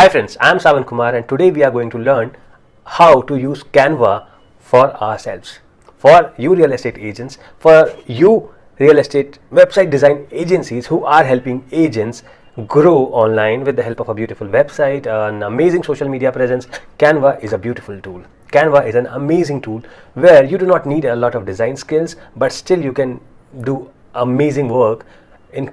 Hi friends, I am Sawan Kumar and today we are going to learn how to use Canva for ourselves. For you real estate agents, for you real estate website design agencies who are helping agents grow online with the help of a beautiful website, an amazing social media presence. Canva is a beautiful tool. Canva is an amazing tool where you do not need a lot of design skills, but still you can do amazing work in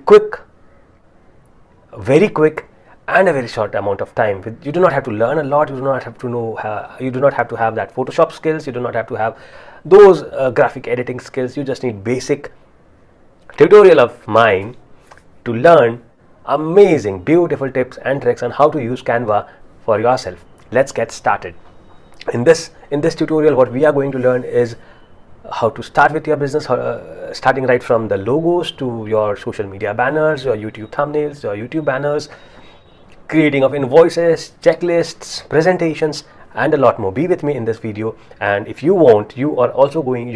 very quick and a very short amount of time. You do not have to learn a lot. You do not have to know. You do not have to have that Photoshop skills. You do not have to have those graphic editing skills. You just need basic tutorial of mine to learn amazing, beautiful tips and tricks on how to use Canva for yourself. Let's get started. In this tutorial, what we are going to learn is how to start with your business, starting right from the logos to your social media banners, your YouTube thumbnails, your YouTube banners, creating of invoices, checklists, presentations, and a lot more. Be with me in this video, and if you want, you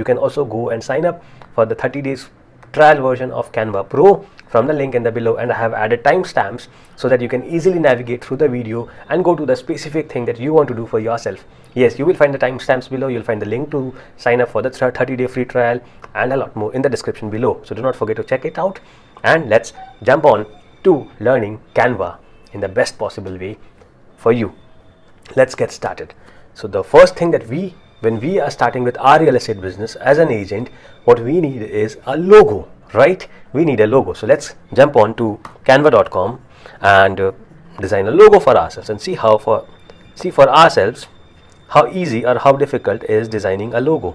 can also go and sign up for the 30 days trial version of Canva Pro from the link in the below, and I have added timestamps so that you can easily navigate through the video and go to the specific thing that you want to do for yourself. Yes, you will find the timestamps below. You'll find the link to sign up for the 30-day free trial and a lot more in the description below. So do not forget to check it out, and let's jump on to learning Canva in the best possible way for you. Let's get started. So the first thing that when we are starting with our real estate business as an agent, what we need is a logo, right? We need a logo. So let's jump on to canva.com and design a logo for ourselves and see for ourselves how easy or how difficult is designing a logo,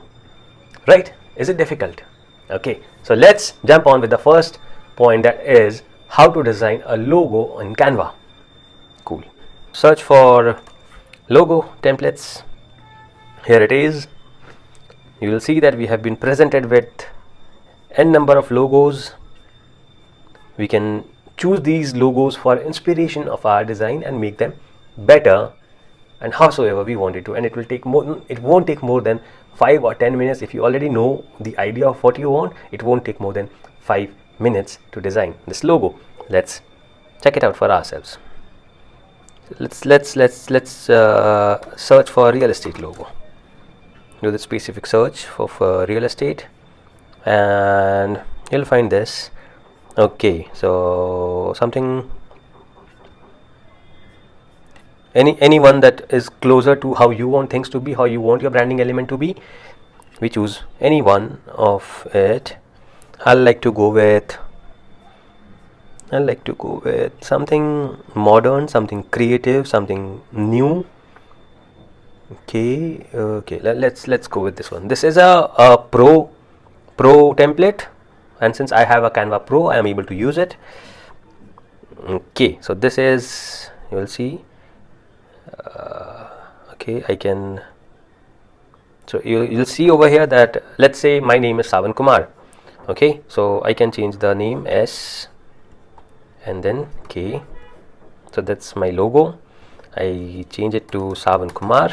right? Is it difficult? Okay, so let's jump on with the first point, that is how to design a logo in Canva. Cool. Search for logo templates. Here it is. You will see that we have been presented with n number of logos. We can choose these logos for inspiration of our design and make them better and howsoever we want it to, and it won't take more than 5 or 10 minutes. If you already know the idea of what you want, it won't take more than 5 minutes to design this logo. Let's check it out for ourselves. Let's search for real estate logo. Do the specific search for real estate and you'll find this. Okay, so something, any one that is closer to how you want things to be, how you want your branding element to be. We choose any one of it. I like to go with something modern, something creative, something new. Okay, let's go with this one. This is a pro template, and since I have a Canva Pro, I am able to use it. Okay, so this is, you will see. Okay, I can. So you'll see over here that, let's say my name is Sawan Kumar. Okay, so I can change the name S and then K. So that's my logo. I change it to Sawan Kumar,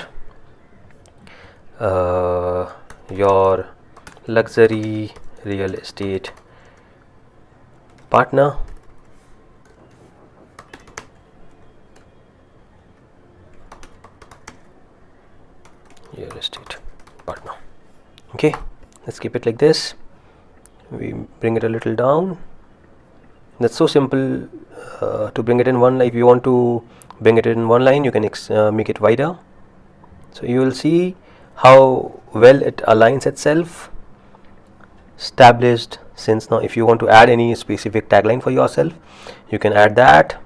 your luxury real estate partner. Real estate partner. Okay, let's keep it like this. We bring it a little down. That's so simple to bring it in one line. If you want to bring it in one line, you can make it wider. So you will see how well it aligns itself. Established since now. If you want to add any specific tagline for yourself, you can add that.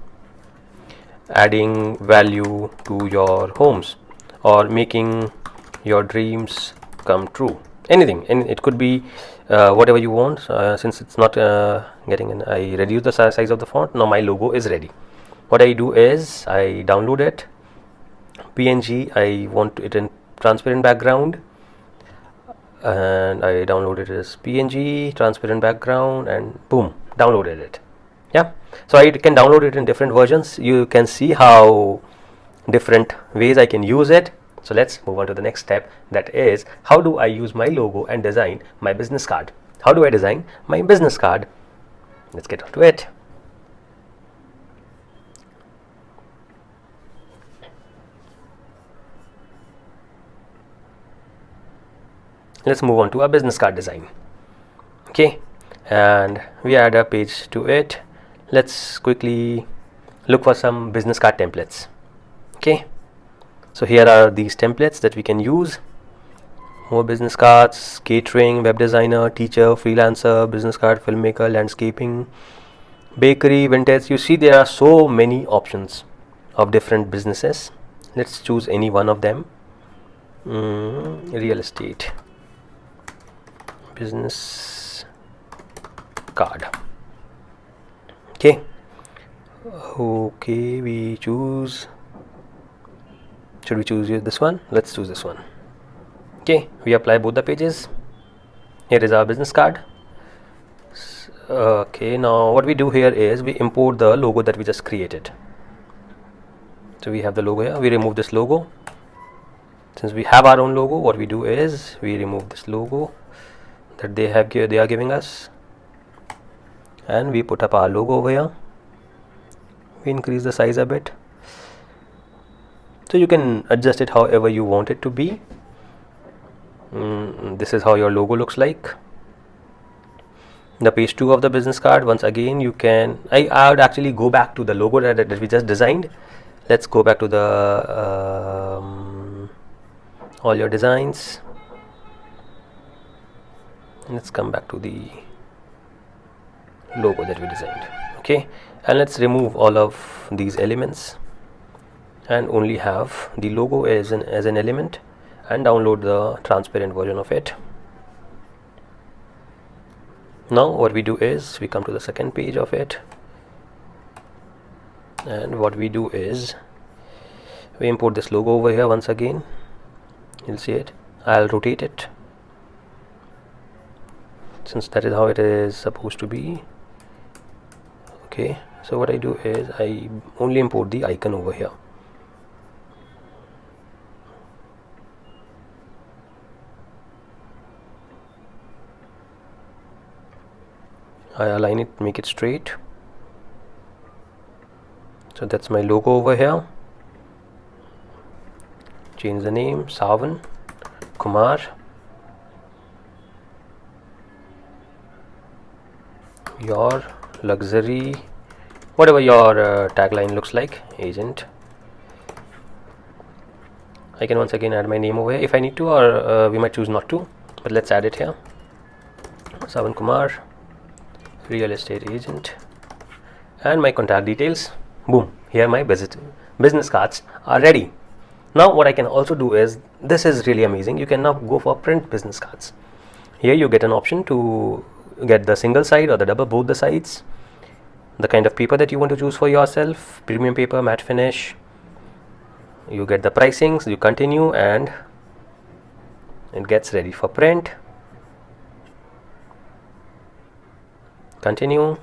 Adding value to your homes or making your dreams come true. Anything, and it could be whatever you want. Since it's not getting in, I reduce the size of the font. Now my logo is ready. What I do is I download it, PNG. I want it in transparent background, and I download it as PNG, transparent background, and boom, downloaded it. Yeah, so I can download it in different versions. You can see how different ways I can use it. So let's move on to the next step, that is how do I use my logo and design my business card. How do I design my business card? Let's get on to it. Let's move on to our business card design. Okay, and we add a page to it. Let's quickly look for some business card templates. Okay, so here are these templates that we can use. More business cards: catering, web designer, teacher, freelancer, business card, filmmaker, landscaping, bakery, vintage. You see, there are so many options of different businesses. Let's choose any one of them. Real estate, business card. Okay, we choose. Should we choose this one? Let's choose this one. Okay, we apply both the pages. Here is our business card. Okay, now what we do here is we import the logo that we just created. So we have the logo here. We remove this logo. Since we have our own logo, what we do is we remove this logo that they are giving us, and we put up our logo over here. We increase the size a bit, so you can adjust it however you want it to be. This is how your logo looks like. The page 2 of the business card, once again you can, I would actually go back to the logo that we just designed. Let's go back to the all your designs. Let's come back to the logo that we designed. Okay, and let's remove all of these elements and only have the logo as an element, and download the transparent version of it. Now what we do is we come to the second page of it, and what we do is we import this logo over here. Once again, you'll see it. I'll rotate it, since that is how it is supposed to be. Okay, so what I do is I only import the icon over here. I align it, make it straight. So that's my logo over here. Change the name, Sawan, Kumar. Your luxury, whatever your tagline looks like, agent. I can once again add my name over here if I need to, or we might choose not to, but let's add it here. Sawan Kumar, real estate agent, and my contact details. Boom, here my business cards are ready. Now what I can also do is, this is really amazing, you can now go for print business cards. Here you get an option to get the single side or the double, both the sides, the kind of paper that you want to choose for yourself, premium paper, matte finish. You get the pricings, you continue, and it gets ready for print. Continue.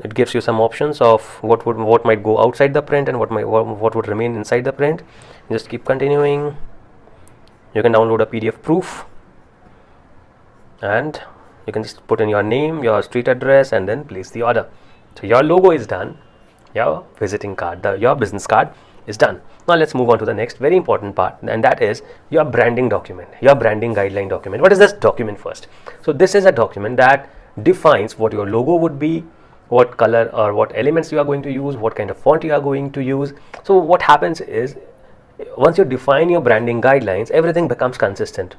It gives you some options of what might go outside the print and what would remain inside the print. Just keep continuing. You can download a PDF proof, and you can just put in your name, your street address, and then place the order. So your logo is done, your visiting card, your business card is done. Now let's move on to the next very important part, and that is your branding document, your branding guideline document. What is this document first? So this is a document that defines what your logo would be, what color or what elements you are going to use, what kind of font you are going to use. So what happens is, once you define your branding guidelines, everything becomes consistent.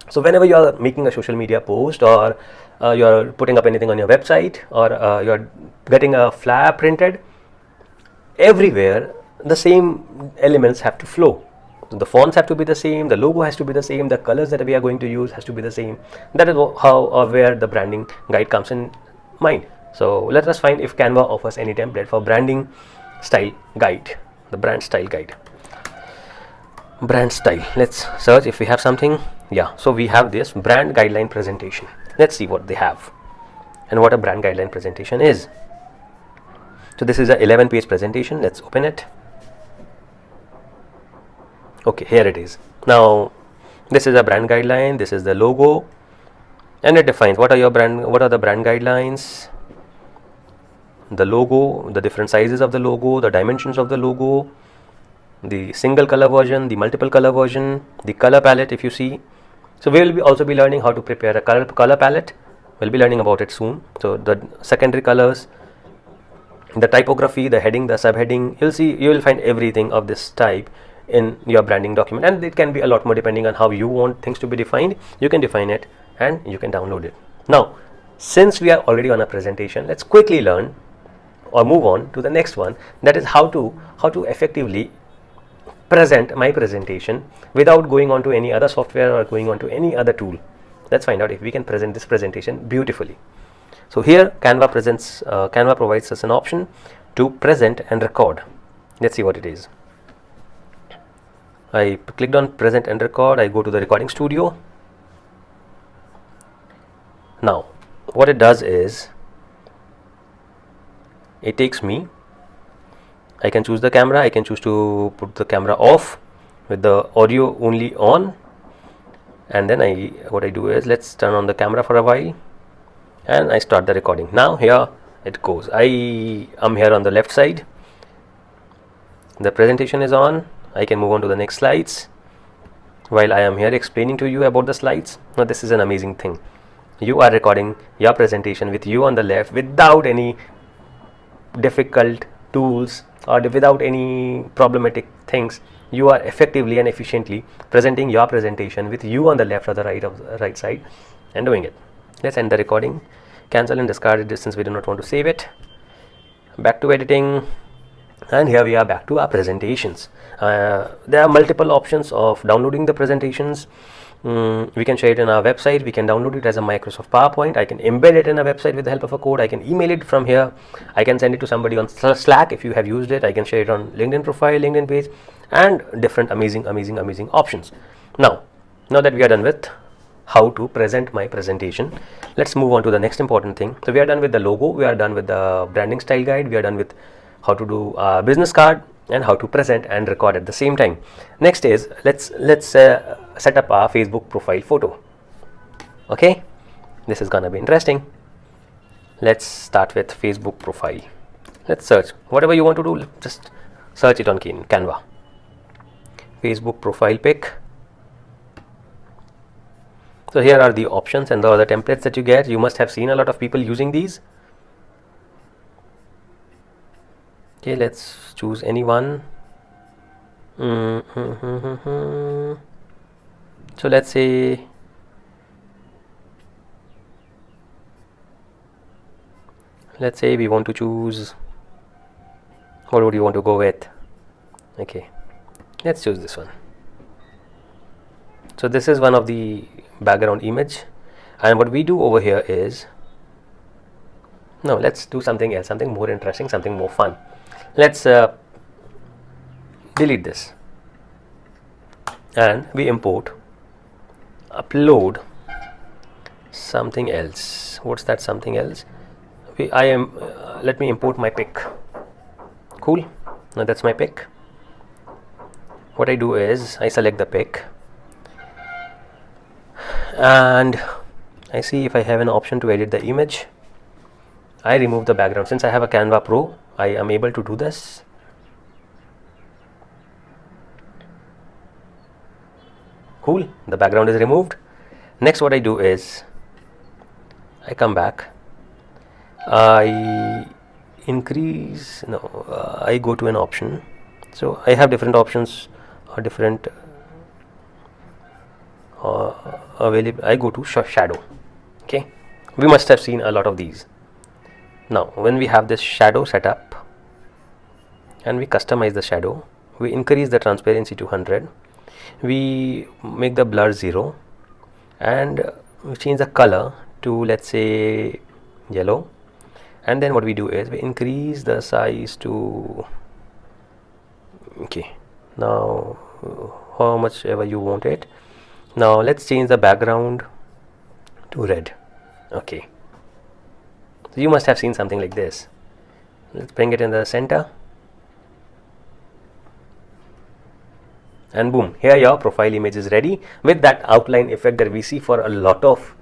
So whenever you are making a social media post, or you are putting up anything on your website, or you are getting a flyer printed, everywhere the same elements have to flow. The fonts have to be the same, the logo has to be the same, the colors that we are going to use has to be the same. That is how or where the branding guide comes in mind. So let us find if Canva offers any template for branding style guide, the brand style guide. Brand style, let's search if we have something. Yeah, so we have this brand guideline presentation. Let's see what they have and what a brand guideline presentation is. So this is a 11-page presentation. Let's open it. Okay, here it is. Now this is a brand guideline, this is the logo, and it defines what are the brand guidelines, the logo, the different sizes of the logo, the dimensions of the logo, the single color version, the multiple color version, the color palette if you see, So we will also be learning how to prepare a color palette. We'll be learning about it soon. So the secondary colors, the typography, the heading, the subheading, you will find everything of this type in your branding document, and it can be a lot more depending on how you want things to be defined. You can define it and you can download it. Now, since we are already on a presentation, let's quickly learn or move on to the next one, that is how to effectively present my presentation without going on to any other software or going on to any other tool. Let's find out if we can present this presentation beautifully. So here Canva provides us an option to present and record. Let's see what it is. I clicked on present and record. I go to the recording studio. Now what it does is it takes me, I can choose the camera, I can choose to put the camera off with the audio only on, and then what I do is, let's turn on the camera for a while and I start the recording. Now here it goes. I am here on the left side, the presentation is on. I can move on to the next slides while I am here explaining to you about the slides. Now this is an amazing thing. You are recording your presentation with you on the left without any difficult tools or without any problematic things. You are effectively and efficiently presenting your presentation with you on the left or the right side and doing it. Let's end the recording, cancel and discard it since we do not want to save it. Back to editing, and here we are back to our presentations. There are multiple options of downloading the presentations. We can share it in our website, we can download it as a Microsoft PowerPoint, I can embed it in a website with the help of a code, I can email it from here, I can send it to somebody on Slack if you have used it, I can share it on LinkedIn profile, LinkedIn page, and different amazing options. Now that we are done with how to present my presentation, let's move on to the next important thing. So we are done with the logo, we are done with the branding style guide, we are done with how to do a business card and how to present and record at the same time. Next is let's set up our Facebook profile photo. Okay, this is gonna be interesting. Let's start with Facebook profile. Let's search whatever you want to do, just search it on Canva. Facebook profile pic. So here are the options and the other templates that you get. You must have seen a lot of people using these. Okay, let's choose any one. So let's say we want to choose, what would you want to go with? Okay, let's choose this one. So this is one of the background image, and what we do over here is, no, let's do something else, something more interesting, something more fun. Let's delete this and we upload something else. What's that something else? Let me import my pic. Cool. Now that's my pic. What I do is I select the pic and I see if I have an option to edit the image. I remove the background. Since I have a Canva Pro, I am able to do this. Cool, the background is removed. Next what I do is I come back, I go to an option. So I have different options or different available. I go to shadow. Okay, we must have seen a lot of these. Now when we have this shadow set up and we customize the shadow, we increase the transparency to 100, we make the blur 0, and we change the color to, let's say, yellow, and then what we do is we increase the size to, okay, now how much ever you want it. Now let's change the background to red. Okay, so you must have seen something like this. Let's bring it in the center, and boom, here your profile image is ready with that outline effect that we see for a lot of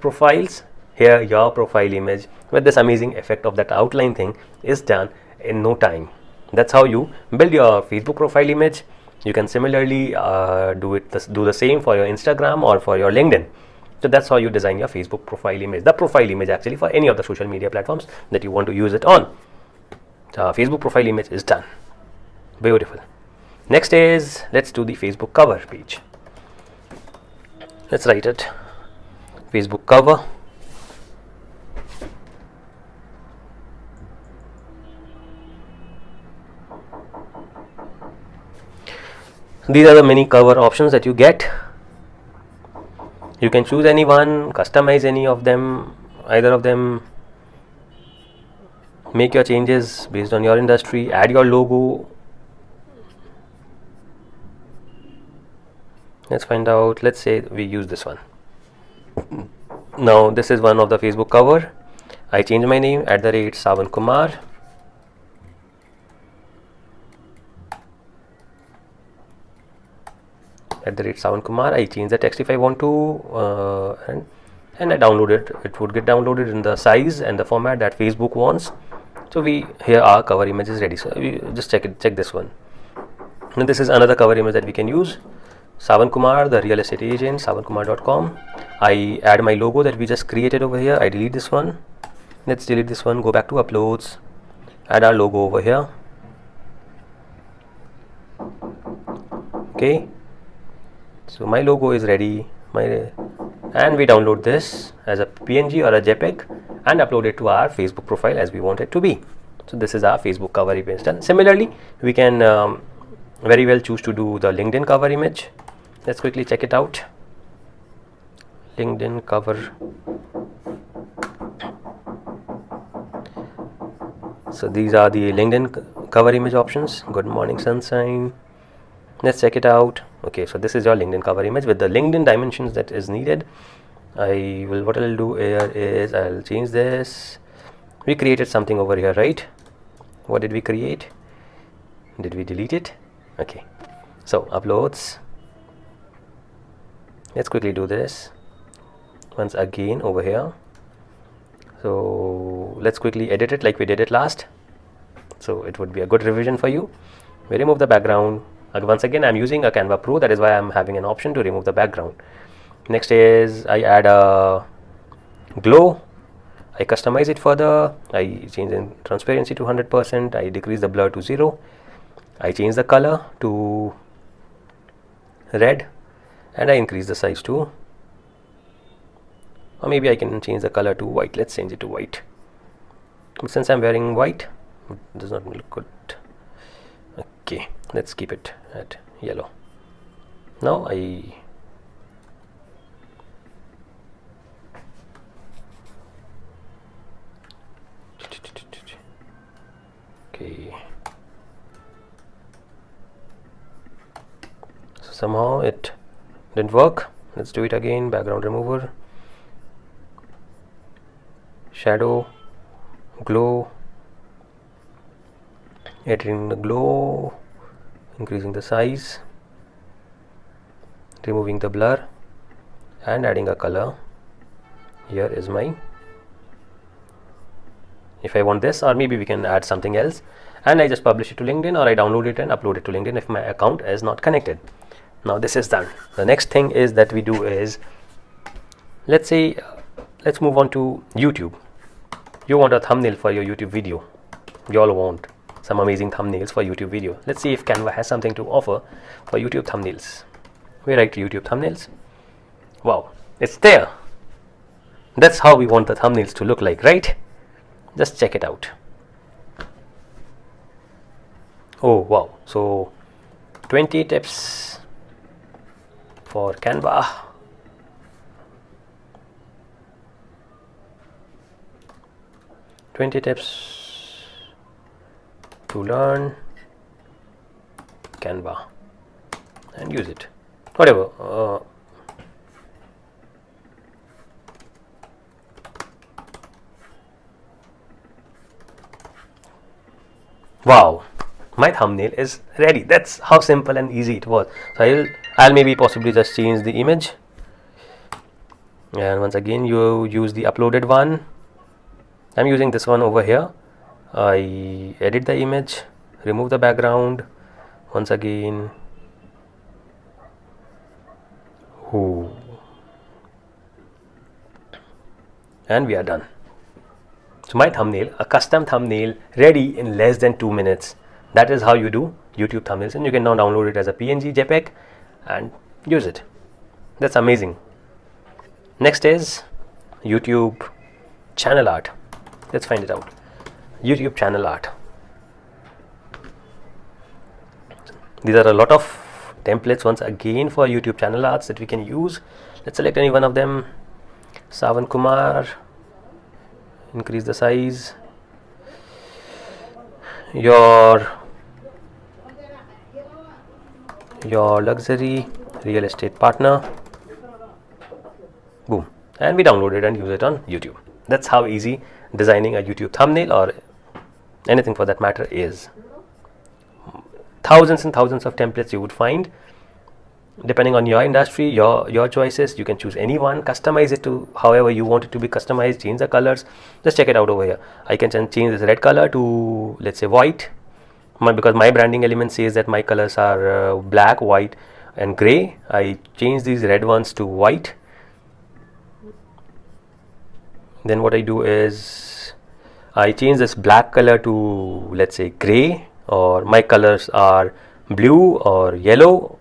profiles. Here your profile image with this amazing effect of that outline thing is done in no time. That's how you build your Facebook profile image. You can similarly do the same for your Instagram or for your LinkedIn. So that's how you design your Facebook profile image, the profile image actually for any of the social media platforms that you want to use it on. Facebook profile image is done. Beautiful. Next is, let's do the Facebook cover page. Let's write it, Facebook cover. These are the many cover options that you get. You can choose any one, customize any of them, either of them, make your changes based on your industry, add your logo. Let's find out. Let's say we use this one. Now this is one of the Facebook cover. I change my name @Sawan Kumar. @Sawan Kumar. I change the text if I want to, and I download it. It would get downloaded in the size and the format that Facebook wants. So here our cover image is ready. So we just check this one. And this is another cover image that we can use. Sawan Kumar, the real estate agent, sawankumar.com. I add my logo that we just created over here. I delete this one. Let's delete this one. Go back to uploads. Add our logo over here. Okay. So my logo is ready. And we download this as a PNG or a JPEG and upload it to our Facebook profile as we want it to be. So this is our Facebook cover image done. Similarly, we can very well choose to do the LinkedIn cover image. Let's quickly check it out. LinkedIn cover. So these are the LinkedIn cover image options. Good morning, sunshine. Let's check it out. Okay, so this is your LinkedIn cover image with the LinkedIn dimensions that is needed. What I'll do here is I'll change this. We created something over here, right? What did we create? Did we delete it? Okay, so uploads. Let's quickly do this once again over here. So let's quickly edit it like we did it last. So it would be a good revision for you. We remove the background. Once again, I'm using a Canva Pro. That is why I'm having an option to remove the background. Next is I add a glow. I customize it further. I change the transparency to 100%. I decrease the blur to 0. I change the color to red and I increase the size to, or maybe I can change the color to white. Let's change it to white. But since I'm wearing white, it does not look good. Okay, let's keep it at yellow. Now okay. So somehow it didn't work. Let's do it again. Background remover, shadow, glow, editing the glow, increasing the size, removing the blur and adding a color. Here is my, if I want this, or maybe we can add something else, and I just publish it to LinkedIn or I download it and upload it to LinkedIn if my account is not connected. Now this is done. The next thing is that we do is, let's say, let's move on to YouTube. You want a thumbnail for your YouTube video. You all want some amazing thumbnails for YouTube video. Let's see if Canva has something to offer for YouTube thumbnails. We write YouTube thumbnails. Wow, it's there. That's how we want the thumbnails to look like, right? Just check it out. Oh wow, so 20 tips for Canva. Tips to learn Canva and use it. Whatever. Wow, my thumbnail is ready. That's how simple and easy it was. So I'll maybe possibly just change the image, and once again you use the uploaded one. I'm using this one over here. I edit the image, remove the background, once again Ooh. And we are done. So my thumbnail, a custom thumbnail, ready in less than 2 minutes. That is how you do YouTube thumbnails, and you can now download it as a PNG JPEG and use it. That's amazing. Next is YouTube channel art. Let's find it out. YouTube channel art. These are a lot of templates once again for YouTube channel arts that we can use. Let's select any one of them. Sawan, Kumar. Increase the size. Your luxury real estate partner. Boom. And we download it and use it on YouTube. That's how easy designing a YouTube thumbnail or anything for that matter is. Thousands and thousands of templates you would find. Depending on your industry, your choices, you can choose any one, customize it to however you want it to be customized, change the colors. Just check it out over here. I can change this red color to, let's say, white, because my branding element says that my colors are black, white and gray. I change these red ones to white. Then what I do is I change this black color to, let's say, gray, or my colors are blue or yellow.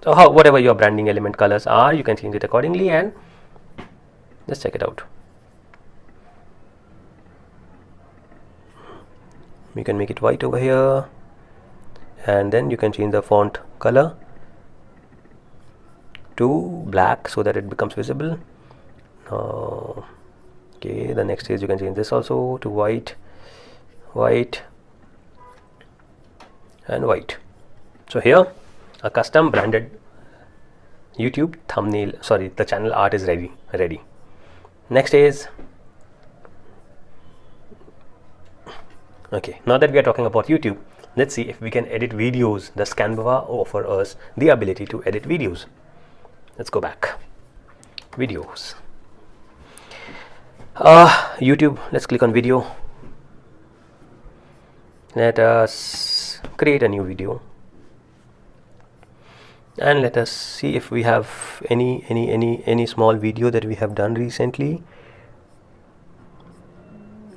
So whatever your branding element colors are, you can change it accordingly, and let's check it out. You can make it white over here, and then you can change the font color to black so that it becomes visible. Okay, the next is you can change this also to white, white and white. So here a custom branded YouTube thumbnail, sorry, the channel art is ready. Next is, okay, now that we are talking about YouTube, let's see if we can edit videos. Does Canva offer us the ability to edit videos? Let's go back. Videos. YouTube, let's click on video. Let us create a new video. And let us see if we have any small video that we have done recently.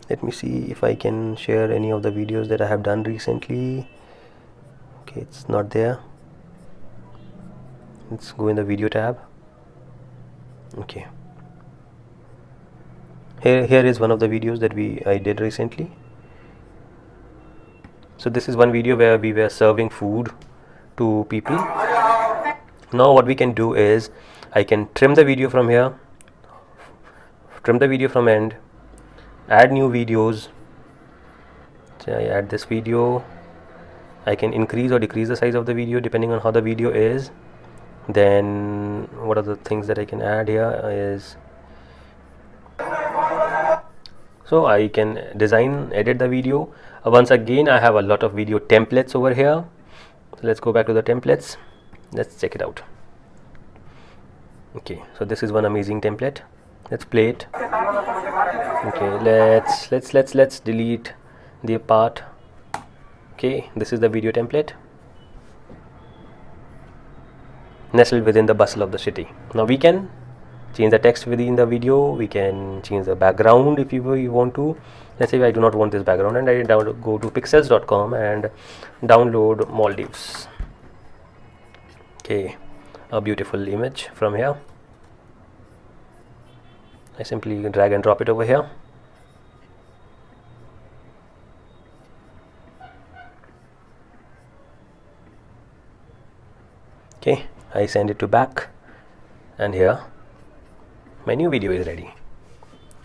Let me see if I can share any of the videos that I have done recently. Okay, it's not there. Let's go in the video tab. Okay, here is one of the videos that I did recently. So this is one video where we were serving food to people. Now what we can do is I can trim the video from here, trim the video from end, add new videos. So I add this video. I can increase or decrease the size of the video depending on how the video is. Then what are the things that I can add here is, so I can design, edit the video. Once again, I have a lot of video templates over here. So let's go back to the templates. Let's check it out. Okay, so this is one amazing template. Let's play it. Okay, let's delete the part. Okay, this is the video template nestled within the bustle of the city. Now we can change the text within the video. We can change the background if you want to. Let's say I do not want this background, and I go to pixels.com and download Maldives. Okay, a beautiful image from here. I simply drag and drop it over here. Okay, I send it to back, and here my new video is ready.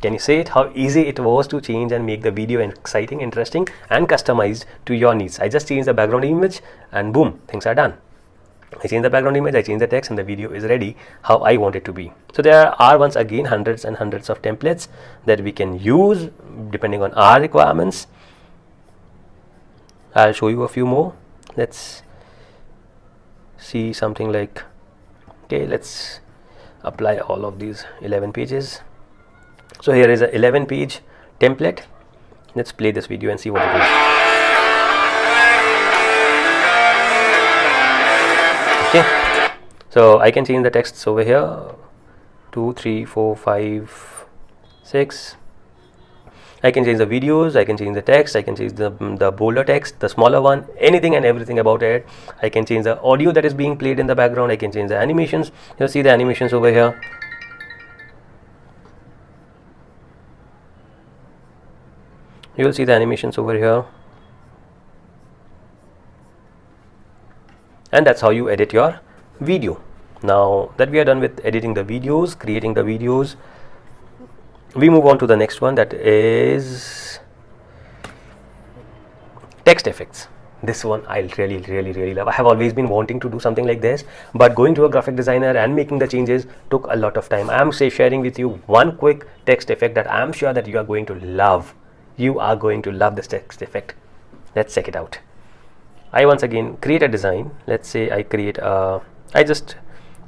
Can you say it how easy it was to change and make the video exciting, interesting and customized to your needs? I just changed the background image and boom, things are done. I change the background image, I change the text, and the video is ready how I want it to be. So there are once again hundreds and hundreds of templates that we can use depending on our requirements. I'll show you a few more. Let's see something like, okay, let's apply all of these 11 pages. So here is a 11 page template. Let's play this video and see what it is. Okay, So I can change the texts over here, 2, 3, 4, 5, 6. I can change the videos, I can change the text, I can change the bolder text, the smaller one, anything and everything about it. I can change the audio that is being played in the background. I can change the animations. You'll see the animations over here. You will see the animations over here. And that's how you edit your video. Now that we are done with editing the videos, creating the videos, we move on to the next one, that is text effects. This one I really love. I have always been wanting to do something like this, but going to a graphic designer and making the changes took a lot of time. I am sharing with you one quick text effect that I am sure that you are going to love. You are going to love this text effect. Let's check it out. I once again create a design. Let's say I create I just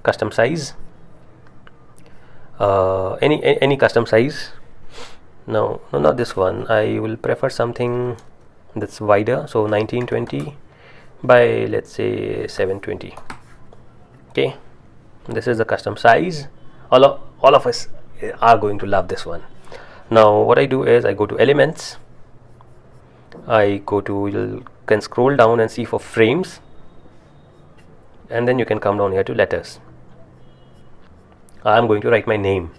custom size, any custom size. No, not this one. I will prefer something that's wider, so 1920 by, let's say, 720. Okay, this is the custom size. All of us are going to love this one. Now what I do is I go to elements, I go to, you can scroll down and see for frames, and then you can come down here to letters. I'm going to write my name.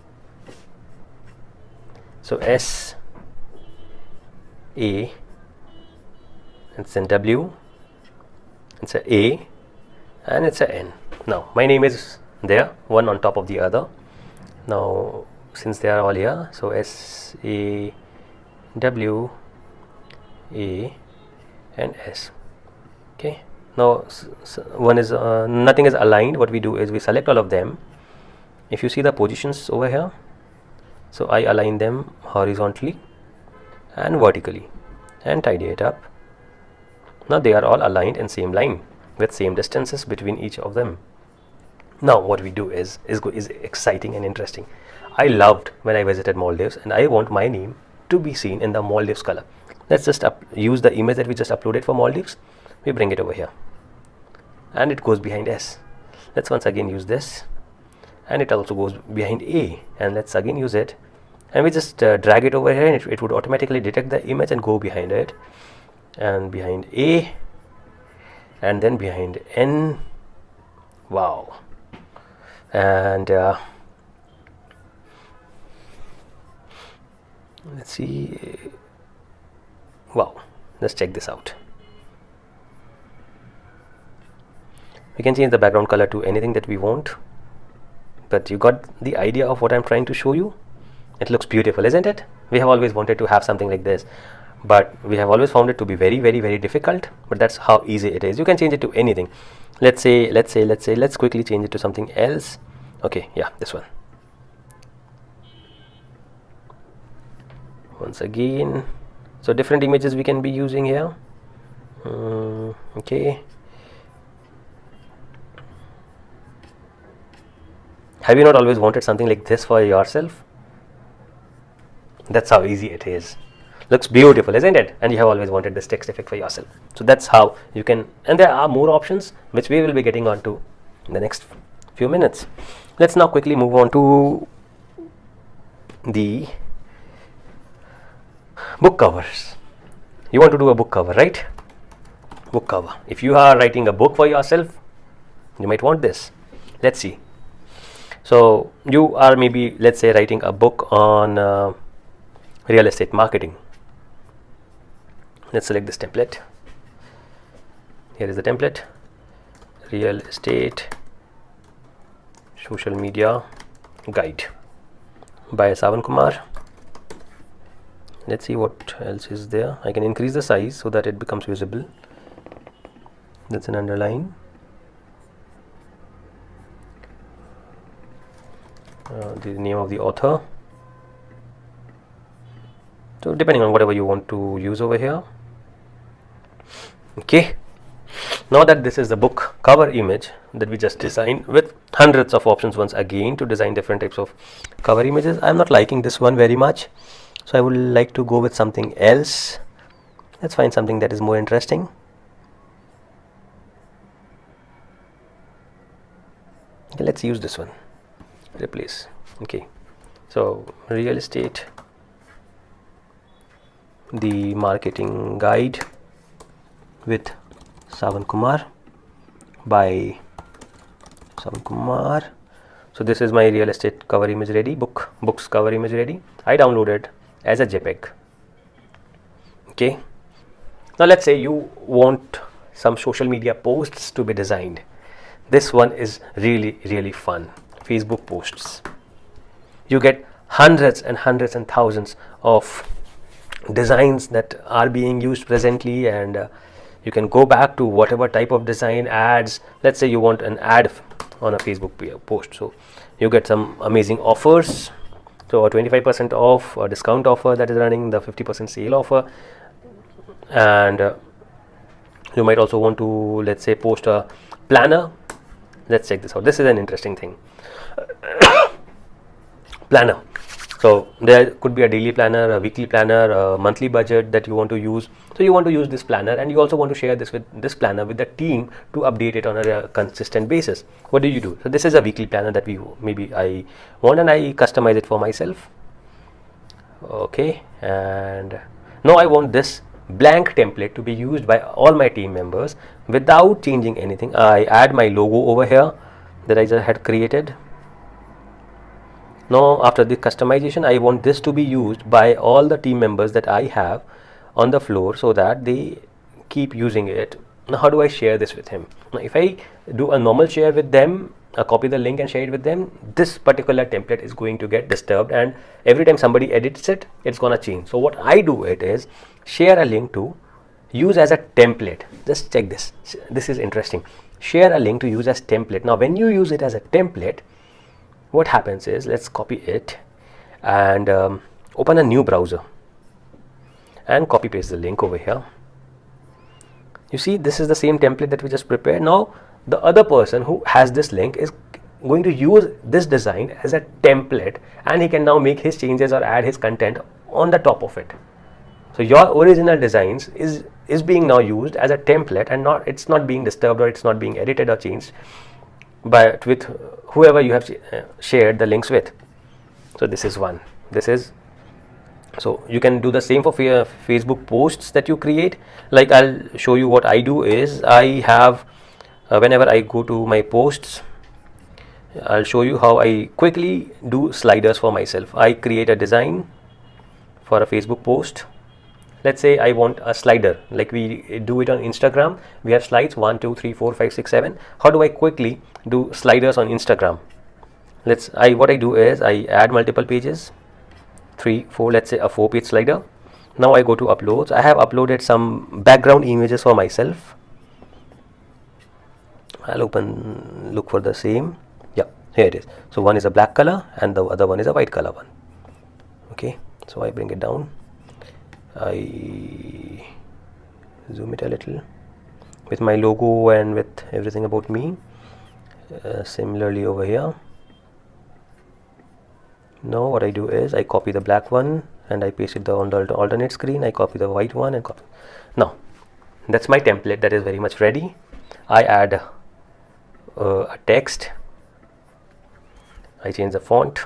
So S A, it's a W, it's a A, and it's a N. Now my name is there, one on top of the other. Now since they are all here, so S A W A and S. Okay, now one is nothing is aligned. What we do is we select all of them. If you see the positions over here, so I align them horizontally and vertically and tidy it up. Now they are all aligned in same line with same distances between each of them. Now what we do is exciting and interesting. I loved when I visited Maldives, and I want my name to be seen in the Maldives color. Let's just use the image that we just uploaded for Maldives. We bring it over here and it goes behind S. Let's once again use this, and it also goes behind A, and let's again use it, and we just drag it over here, and it would automatically detect the image and go behind it, and behind A, and then behind N. Wow. And let's see. Wow, let's check this out. We can change the background color to anything that we want, but you got the idea of what I'm trying to show you. It looks beautiful, isn't it? We have always wanted to have something like this, but we have always found it to be very difficult. But that's how easy it is. You can change it to anything. Let's quickly change it to something else. Okay, yeah, this one. Once again, so different images we can be using here. Okay. Have you not always wanted something like this for yourself? That's how easy it is. Looks beautiful, isn't it? And you have always wanted this text effect for yourself. So that's how you can, and there are more options which we will be getting onto in the next few minutes. Let's now quickly move on to the book covers. You want to do a book cover, right? Book cover. If you are writing a book for yourself, you might want this. Let's see. So you are maybe, let's say, writing a book on real estate marketing. Let's select this template. Here is the template. Real estate social media guide by Sawan Kumar. Let's see what else is there. I can increase the size so that it becomes visible. That's an underline. The name of the author. So depending on whatever you want to use over here. Okay, now that this is the book cover image that we just designed with hundreds of options once again to design different types of cover images, I'm not liking this one very much, so I would like to go with something else. Let's find something that is more interesting. let's use this one, replace. Okay, so real estate, the marketing guide with Sawan Kumar by Sawan Kumar. So this is my real estate cover image ready, books cover image ready. I downloaded as a JPEG. Okay, now let's say you want some social media posts to be designed. This one is really fun. Facebook posts, you get hundreds and thousands of designs that are being used presently, and you can go back to whatever type of design. Ads, let's say you want an ad on a Facebook post, so you get some amazing offers. So a 25% off, a discount offer that is running, the 50% sale offer, and you might also want to, let's say, post a planner. Let's check this out. This is an interesting thing. Planner. So there could be a daily planner, a weekly planner, a monthly budget that you want to use. So you want to use this planner, and you also want to share this planner with the team to update it on a consistent basis. What do? So this is a weekly planner that maybe I want, and I customize it for myself. Okay, and now I want this blank template to be used by all my team members without changing anything. I add my logo over here that I just had created. Now after the customization, I want this to be used by all the team members that I have on the floor so that they keep using it. Now how do I share this with him? Now if I do a normal share with them, copy the link and share it with them, this particular template is going to get disturbed, and every time somebody edits it, it's gonna change. So what I do it is share a link to use as a template. Just check this. This is interesting. Share a link to use as template. Now when you use it as a template, what happens is, let's copy it and open a new browser and copy paste the link over here. You see, this is the same template that we just prepared. Now the other person who has this link is going to use this design as a template, and he can now make his changes or add his content on the top of it. So your original designs is being now used as a template, and it's not being disturbed, or it's not being edited or changed, but with whoever you have shared the links with. So this is one. So you can do the same for Facebook posts that you create. Like I'll show you what I do is, I have whenever I go to my posts, I'll show you how I quickly do sliders for myself. I create a design for a Facebook post. Let's say I want a slider like we do it on Instagram. We have slides 1, 2, 3, 4, 5, 6, 7. How do I quickly do sliders on Instagram? What I do is I add multiple pages, 3, 4, let's say a 4-page slider. Now I go to uploads. I have uploaded some background images for myself. I'll look for the same. Yeah, here it is. So one is a black color and the other one is a white color one. Okay, so I bring it down. I zoom it a little with my logo and with everything about me. Similarly over here. Now what I do is I copy the black one and I paste it on the alternate screen. I copy the white one and copy. Now that's my template that is very much ready. I add a text. I change the font.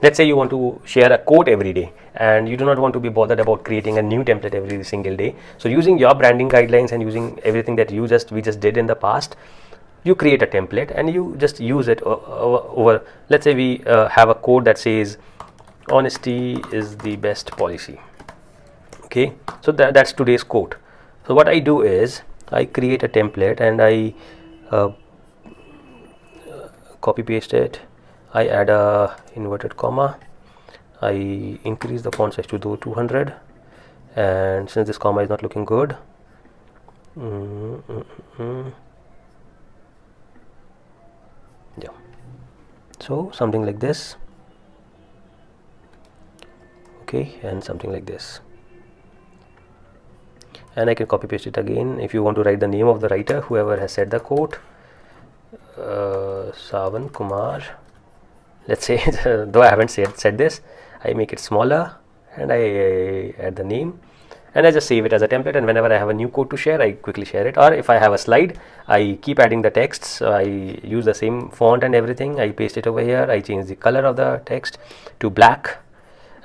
Let's say you want to share a quote every day and you do not want to be bothered about creating a new template every single day. So using your branding guidelines and using everything that we just did in the past, you create a template and you just use it over. Let's say we have a quote that says honesty is the best policy. Okay, so that's today's quote. So what I do is I create a template and I copy paste it. I add a inverted comma. I increase the font size to 200, and since this comma is not looking good, yeah, so something like this. Okay, and something like this, and I can copy paste it again. If you want to write the name of the writer, whoever has said the quote, Sawan Kumar. Let's say, though I haven't said this, I make it smaller and I add the name, and I just save it as a template, and whenever I have a new code to share, I quickly share it. Or if I have a slide, I keep adding the text, so I use the same font and everything. I paste it over here, I change the color of the text to black,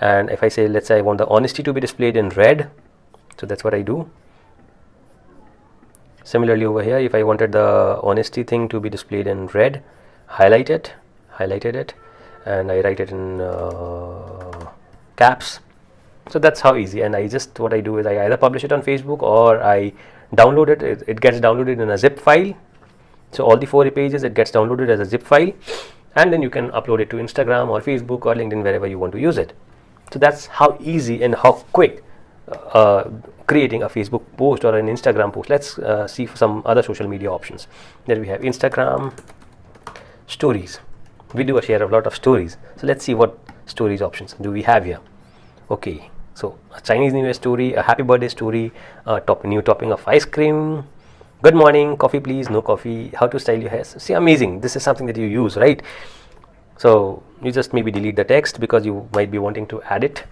and if I say, let's say I want the honesty to be displayed in red, so that's what I do. Similarly over here, if I wanted the honesty thing to be displayed in red, highlighted it, and I write it in caps. So that's how easy. And what I do is I either publish it on Facebook or I download it. It gets downloaded in a zip file. So all the 4 pages, it gets downloaded as a zip file, and then you can upload it to Instagram or Facebook or LinkedIn, wherever you want to use it. So that's how easy and how quick creating a Facebook post or an Instagram post. Let's see some other social media options. Then we have Instagram stories. We do share a lot of stories. So let's see what stories options do we have here. Okay, so a Chinese New Year story, a happy birthday story, new topping of ice cream, good morning, coffee please, no coffee, how to style your hair. See, amazing. This is something that you use, right? So you just maybe delete the text because you might be wanting to add it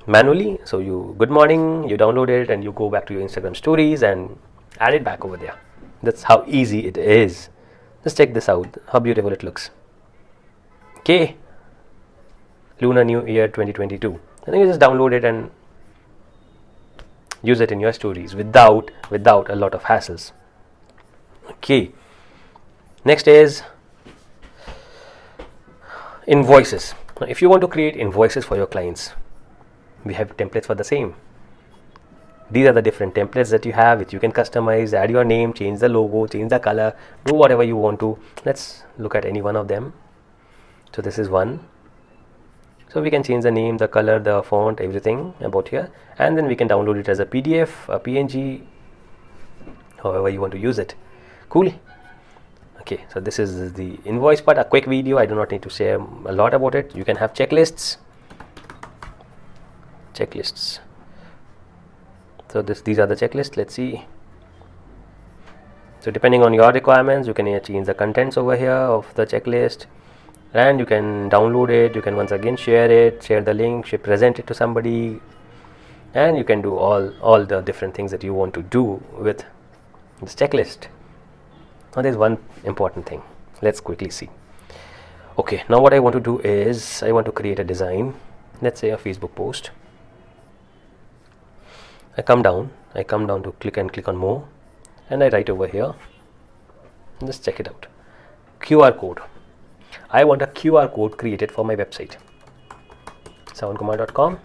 manually. So you, good morning, you download it and you go back to your Instagram stories and add it back over there. That's how easy it is. Just check this out, how beautiful it looks. Okay, Lunar New Year 2022. And then you just download it and use it in your stories without a lot of hassles. Okay, next is invoices. Now, if you want to create invoices for your clients, we have templates for the same. These are the different templates that you have, which you can customize, add your name, change the logo, change the color, do whatever you want to. Let's look at any one of them. So this is one. So we can change the name, the color, the font, everything about here, and then we can download it as a PDF, a PNG, however you want to use it. Cool. Okay, so this is the invoice part, a quick video. I do not need to share a lot about it. You can have checklists. So these are the checklists. Let's see. So depending on your requirements, you can change the contents over here of the checklist, and you can download it. You can once again share it, share the link, present it to somebody, and you can do all the different things that you want to do with this checklist. Now there's one important thing. Let's quickly see. Okay, now what I want to do is I want to create a design. Let's say a Facebook post. I come down to click on more, and I write over here. Just check it out. QR code. I want a QR code created for my website. sawankumar.com.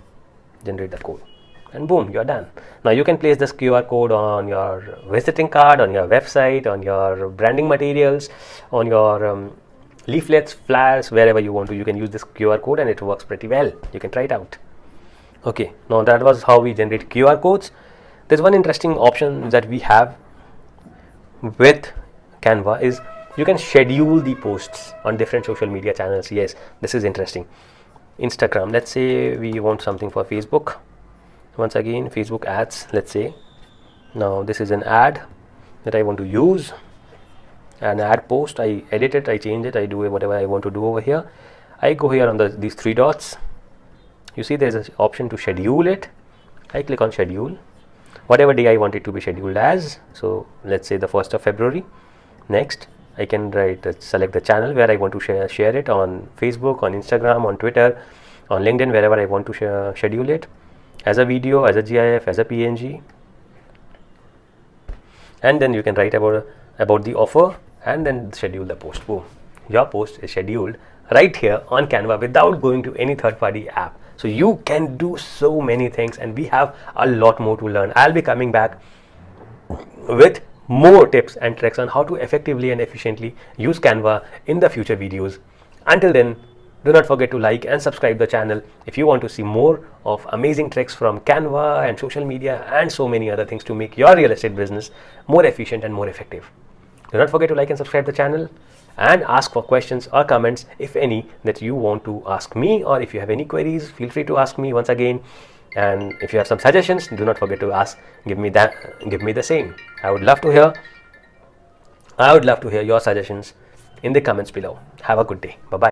Generate the code, and boom, you're done. Now you can place this QR code on your visiting card, on your website, on your branding materials, on your leaflets, flyers, wherever you want to. You can use this QR code and it works pretty well. You can try it out. Okay, now that was how we generate QR codes. There's one interesting option that we have with Canva is you can schedule the posts on different social media channels. Yes, this is interesting. Instagram, let's say we want something for Facebook. Once again, Facebook ads, let's say. Now this is an ad that I want to use, an ad post. I edit it, I change it, I do whatever I want to do over here. I go here on these 3 dots. You see there's an option to schedule it. I click on schedule, whatever day I want it to be scheduled as. So let's say the 1st of February. Next, I can select the channel where I want to share it, on Facebook, on Instagram, on Twitter, on LinkedIn, wherever I want to schedule it, as a video, as a GIF, as a PNG. And then you can write about the offer and then schedule the post. Boom, your post is scheduled right here on Canva without going to any third-party app. So you can do so many things, and we have a lot more to learn. I'll be coming back with more tips and tricks on how to effectively and efficiently use Canva in the future videos. Until then, do not forget to like and subscribe the channel if you want to see more of amazing tricks from Canva and social media and so many other things to make your real estate business more efficient and more effective. Do not forget to like and subscribe the channel, and ask for questions or comments, if any, that you want to ask me, or if you have any queries, feel free to ask me once again. And if you have some suggestions, do not forget to give me the same. I would love to hear your suggestions in the comments below. Have a good day. Bye bye.